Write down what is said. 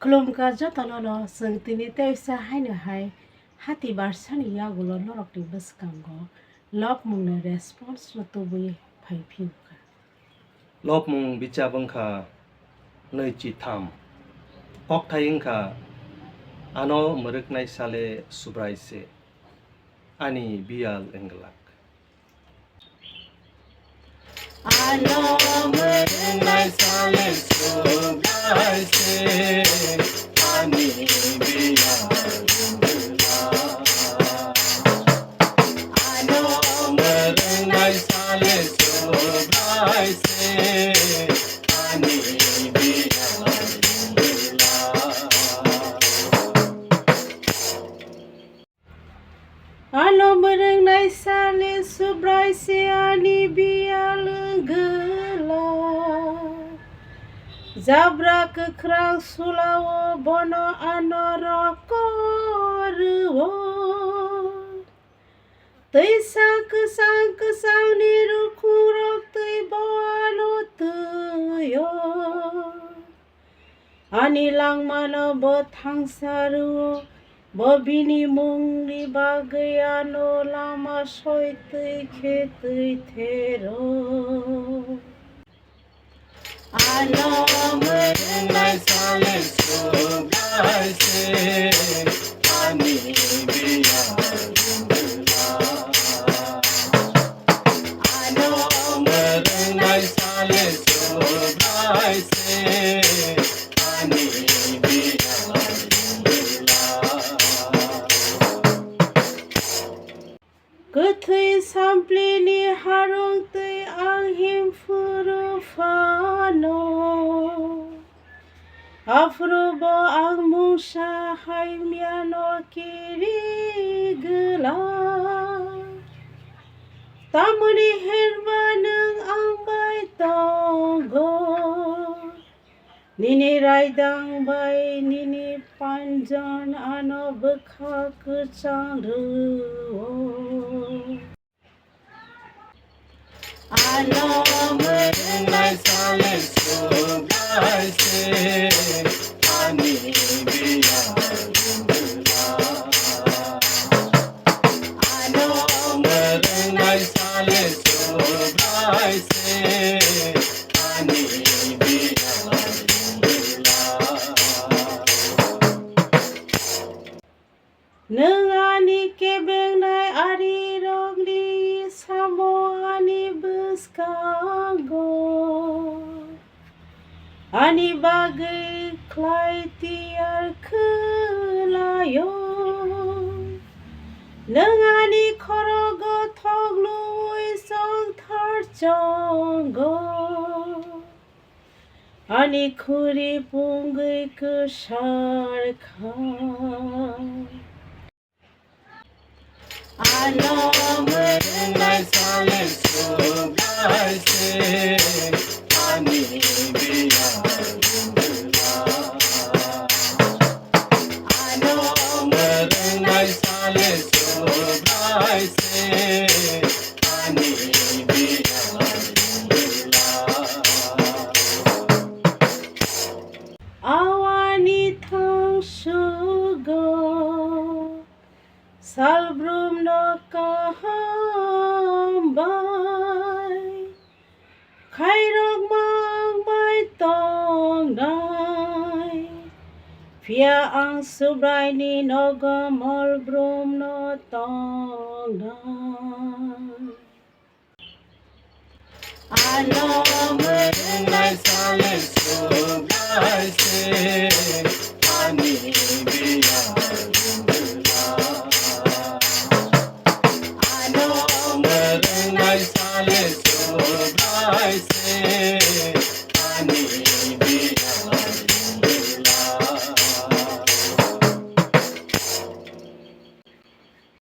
खुलुमगा जतन'नो जों दिनै तेवसा हायनोहाय हाति बारसानि यागुलो नरकनि बसकांगो लबमुंनो response लतुबुयै फायफिनखा Lobmung bicabengka neici tham Kokthai ingka ano mwrwknaisa le Subrai se ani biyal glak ano mwrwknaisa le Subrai se ani biyal glak ano mwrwknaisa le Subrai se ani biyal ano mwrwknaisa le Subrai se ani biyal glak Zabra kekrang sulawo bono anorokoro Tei kesang ni rukurok tei boano teyo Anilang mana botang saru Bobini mungli bagayano lama soy tei ketei tero Ano mwrwknaisa le Subrai se ani biyal ano mwrwknaisa le Subrai se ani biyal Kokthai samplini harung tei anghim furu fano Afrobo ang musa haimiano kiri gelap Tamuni herbaneng ang baitonggo Nini raidang bay nini panjan ano bekha kecang ruo Ano mwrwknaisa le Subrai se ani biyal glak Ano mwrwknaisa le Subrai se ani biyal Nengani kebeng nai ari rogli samo ani beskanggo Ani bagai klai tiar kelayo Nengani korogo toglui song tarjonggo Ani kuri pungai kesarkan Ano mwrwknaisa le Subrai se ani biyal glak Ano mwrwknaisa le Subrai se ani biyal glak Awani thang sugo Salbrum no Hambai Khairok mang bai tong dai Pia ang Subrai ni nogomol brum no tong dai Ano mwrwknaisa le Subrai se ani biyal mwrwknaisa le Subrai se